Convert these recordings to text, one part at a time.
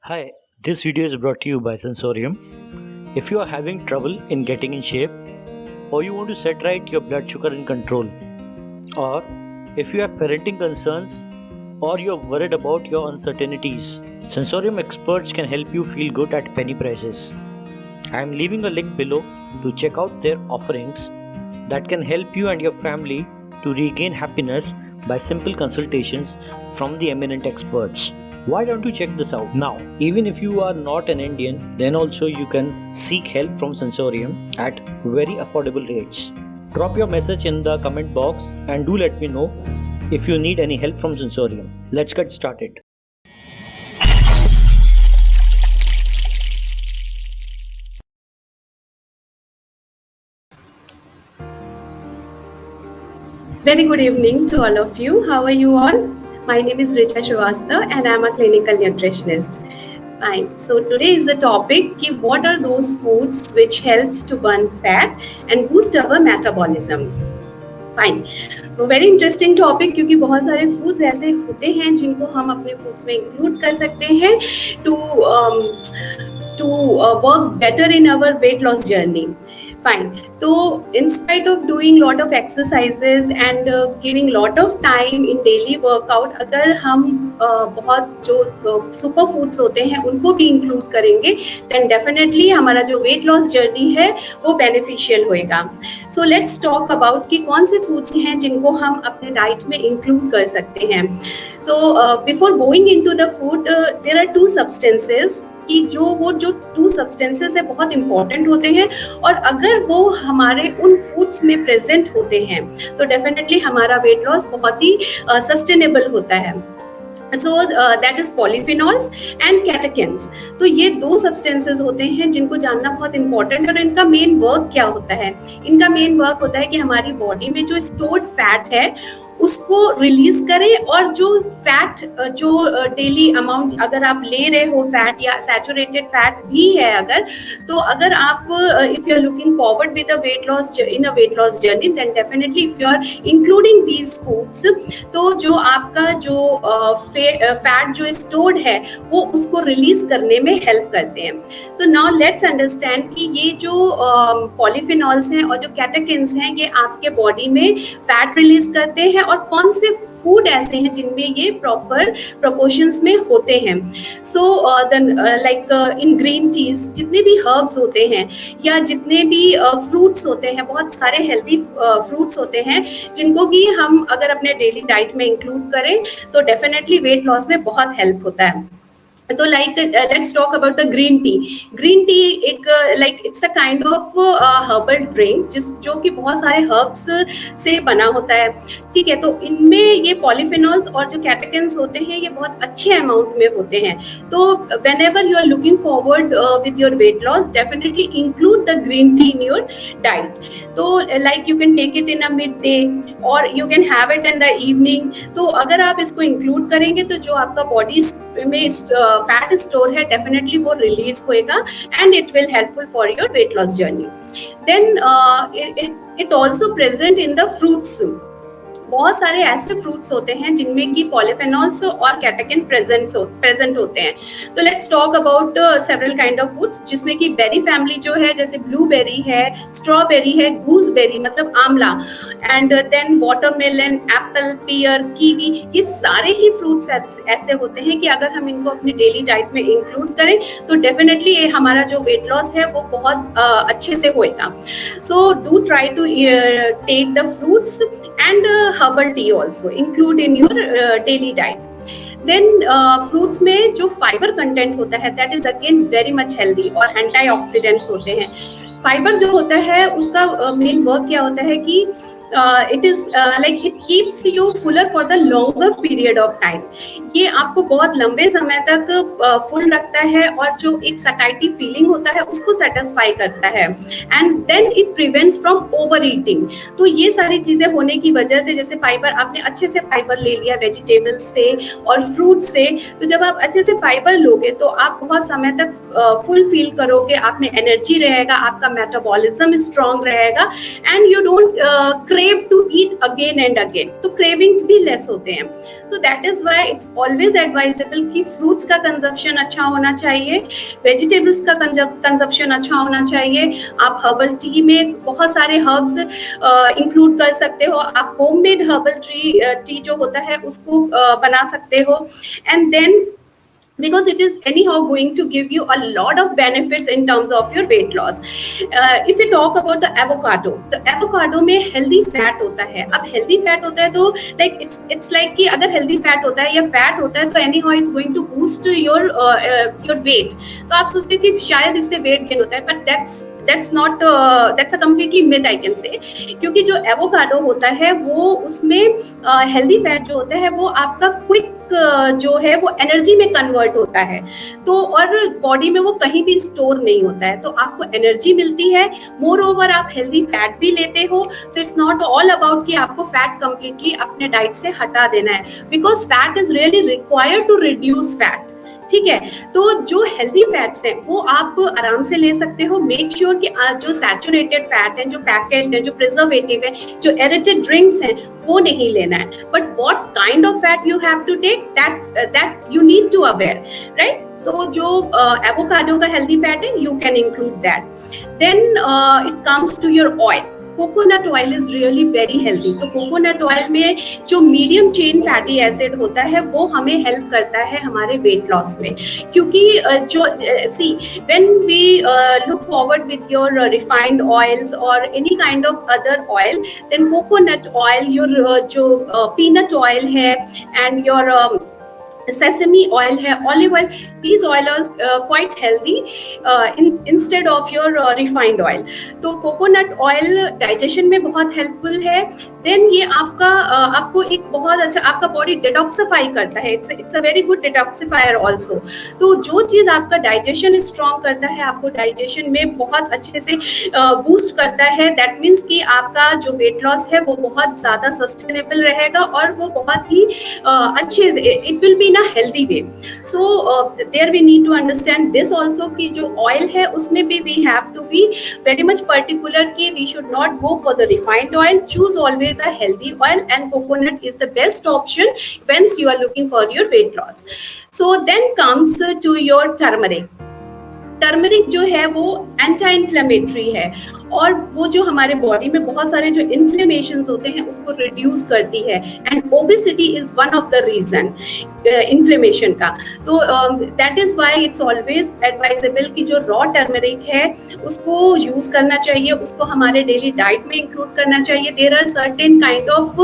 Hi, this video is brought to you by Sensorium. If you are having trouble in getting in shape, or you want to set right your blood sugar in control, or if you have parenting concerns, or you're worried about your uncertainties, Sensorium experts can help you feel good at penny prices. I am leaving a link below to check out their offerings that can help you and your family to regain happiness by simple consultations from the eminent experts. Why don't you check this out now? Even if you are not an Indian, then also you can seek help from Sensorium at very affordable rates. Drop your message in the comment box and do let me know if you need any help from Sensorium. Let's get started. Very good evening to all of you. How are you all? My name is Richa Shrivastava and I am a clinical nutritionist. Fine. So today is the topic कि what are those foods which helps to burn fat and boost our metabolism. Fine. तो very interesting topic क्योंकि बहुत सारे foods ऐसे होते हैं जिनको हम अपने फूड्स में इंक्लूड कर सकते हैं to work better in our weight loss journey. Fine. So in spite of doing lot of exercises and giving lot of time in daily workout, अगर हम बहुत जो सुपर फूड्स होते हैं उनको भी इंक्लूड करेंगे then definitely हमारा जो वेट लॉस जर्नी है वो बेनिफिशियल होएगा. So let's talk about कि कौन से फूड्स हैं जिनको हम अपने डाइट में इंक्लूड कर सकते हैं. So before going into the food, there are two substances कि जो टू सब्सटेंसेस है बहुत इंपॉर्टेंट होते हैं और अगर वो हमारे उन फूड्स में प्रेजेंट होते हैं तो डेफिनेटली हमारा वेट लॉस बहुत ही सस्टेनेबल होता है. So that is polyphenols and catechins. तो ये दो सब्सटेंसेस होते हैं जिनको जानना बहुत इंपॉर्टेंट है और इनका मेन वर्क क्या होता है. इनका मेन वर्क होता है कि हमारी बॉडी में जो स्टोर्ड फैट है उसको रिलीज करें और जो फैट जो डेली अमाउंट अगर आप ले रहे हो फैट या सैचुरेटेड फैट भी है अगर आप if you are looking forward with a weight loss in a weight loss journey then definitely if you are including these foods तो जो आपका जो फैट जो स्टोर्ड है वो उसको रिलीज करने में हेल्प करते हैं. सो नाउ लेट्स अंडरस्टैंड कि ये जो पॉलीफिनॉल्स हैं और जो कैटेकिन्स हैं ये आपके बॉडी में फैट रिलीज करते हैं और कौन से फूड ऐसे हैं जिनमें ये प्रॉपर प्रोपोर्शंस में होते हैं. So like in green teas जितने भी हर्ब्स होते हैं या जितने भी फ्रूट्स होते हैं बहुत सारे हेल्दी फ्रूट्स होते हैं जिनको कि हम अगर अपने डेली डाइट में इंक्लूड करें तो डेफिनेटली वेट लॉस में बहुत हेल्प होता है. तो like let's talk about the green tea. Green tea एक like it's a kind of herbal drink जो कि बहुत सारे हर्ब्स से बना होता है. ठीक है. तो इनमें ये पॉलीफिनॉल्स और जो कैटेकिन्स होते हैं ये बहुत अच्छे अमाउंट में होते हैं. तो whenever you are looking forward with your weight loss definitely include the green tea in your diet. तो like you can take it in a midday और you can have it in the evening. तो अगर आप इसको include करेंगे तो जो आपका बॉडी में फैट स्टोर है डेफिनेटली वो रिलीज होएगा and it will helpful for your weight loss journey. Then it also present in the fruits. बहुत सारे ऐसे फ्रूट्स होते हैं जिनमें की पॉलीफेनॉल्स और कैटेकिन प्रेजेंट होते हैं. तो let's talk about several kind of fruits जिसमें की बेरी फैमिली जो है जैसे ब्लूबेरी है, स्ट्रॉबेरी है, गूसबेरी मतलब आंवला and then watermelon, apple, pear, kiwi. ये सारे ही फ्रूट्स ऐसे होते हैं कि अगर हम इनको अपनी डेली डाइट में इंक्लूड करें तो डेफिनेटली ये हमारा जो वेट लॉस है वो बहुत अच्छे से होएगा. So do try to take the fruits and herbal tea also include in your daily diet. Then fruits में जो फाइबर कंटेंट होता है that is again very much healthy और एंटीऑक्सीडेंट्स होते हैं. फाइबर जो होता है उसका मेन वर्क क्या होता है कि it is like it keeps you fuller for the longer period of time. ये आपको बहुत लंबे समय तक फुल रखता है और जो एक सटाइटी फीलिंग होता है उसको सेटिस्फाई करता है and then it prevents from overeating. तो ये सारी चीजें होने की वजह से जैसे फाइबर आपने अच्छे से फाइबर ले लिया वेजिटेबल्स से और फ्रूट से, तो जब आप अच्छे से फाइबर लोगे तो आप बहुत समय तक फुल फील करोगे, आप में एनर्जी रहेगा, आपका मेटाबॉलिज्म स्ट्रांग रहेगा and you don't crave to eat again and again, तो cravings भी less होते हैं. So that is why it's always advisable कि fruits का consumption अच्छा होना चाहिए, vegetables का consumption अच्छा होना चाहिए. आप herbal tea में बहुत सारे herbs include कर सकते हो. आप homemade herbal tea जो होता है उसको बना सकते हो. And then because it is anyhow going to give you a lot of benefits in terms of your weight loss. If you talk about the avocado में healthy fat होता है. अब healthy fat होता है तो like it's like कि अगर healthy fat होता है या fat होता है तो anyhow it's going to boost your weight. तो आप सोचते हैं कि शायद इससे weight gain होता है, but that's a completely myth I can say. क्योंकि जो avocado होता है वो उसमें healthy fat जो होता है वो आपका quick जो है वो एनर्जी में कन्वर्ट होता है, तो और बॉडी में वो कहीं भी स्टोर नहीं होता है, तो आपको एनर्जी मिलती है. मोर ओवर आप हेल्दी फैट भी लेते हो. So it's not all about कि आपको फैट कंप्लीटली अपने डाइट से हटा देना है, because fat is really required to reduce fat. ठीक है, तो जो हेल्दी फैट्स हैं वो आप आराम से ले सकते हो. मेक श्योर कि जो सैचुरेटेड फैट है, जो पैकेज्ड है, जो प्रिजर्वेटिव है, जो एडिटेड ड्रिंक्स हैं वो नहीं लेना है. But what kind of fat you have to take, that you need to aware, right. तो जो एवोकाडो का हेल्दी फैट है you can include that. Then it comes to your oil. Coconut oil is really very healthy. तो coconut oil में जो medium chain fatty acid होता है वो हमें हेल्प करता है हमारे वेट लॉस में, क्योंकि जो see when we look forward with your refined oils और any kind of other oil, then coconut oil, your जो पीनट ऑयल है एंड योर sesame oil है, olive oil, these oil are quite healthy instead of your refined oil. तो coconut oil digestion में बहुत helpful है. then ये आपको एक बहुत अच्छा आपका बॉडी डिटॉक्सिफाई करता है. it's a very good detoxifier also. तो जो चीज़ आपका डाइजेशन स्ट्रॉन्ग करता है, आपको डाइजेशन में बहुत अच्छे से बूस्ट करता है, दैट मीन्स कि आपका जो वेट लॉस है वो बहुत ज़्यादा सस्टेनेबल रहेगा और वो बहुत ही अच्छे, it will be in a healthy way. So there we need to understand this also कि जो ऑयल है उसमें भी we have to be very much particular कि we should not go for the refined oil. Choose always a healthy oil, and coconut is the best option when you are looking for your weight loss. So then comes to your turmeric. Turmeric जो है वो anti inflammatory है और वो जो हमारे body में बहुत सारे जो इन्फ्लेमेशंस होते हैं उसको रिड्यूस करती है. And obesity is one of the reason inflammation का. तो that is why it's always advisable कि जो रॉ टर्मरिक है उसको यूज करना चाहिए, उसको हमारे डेली डाइट में इंक्लूड करना चाहिए. There are certain kind of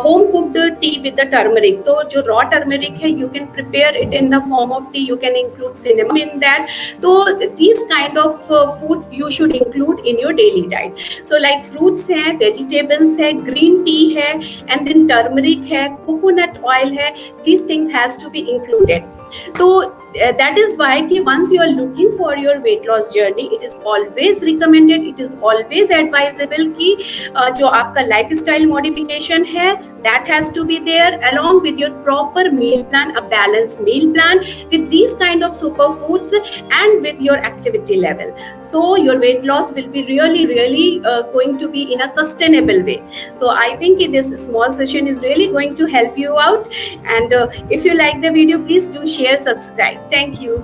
home cooked tea with the turmeric. तो जो रॉ टर्मरिक है you can prepare it in the form of tea, you can include cinnamon in that. तो these kind of food you should include in your daily diet. So like fruits है, vegetables है, green tea है, and then turmeric है, coconut oil है, these things has to be included. तो that is why कि once you are looking for your weight loss journey, it is always recommended, it is always advisable कि जो आपका lifestyle modification है that has to be there along with your proper meal plan, a balanced meal plan with these kind of superfoods and with your activity level. So your weight loss will be really going to be in a sustainable way. So I think this small session is really going to help you out, and if you like the video, please do share, subscribe. Thank you.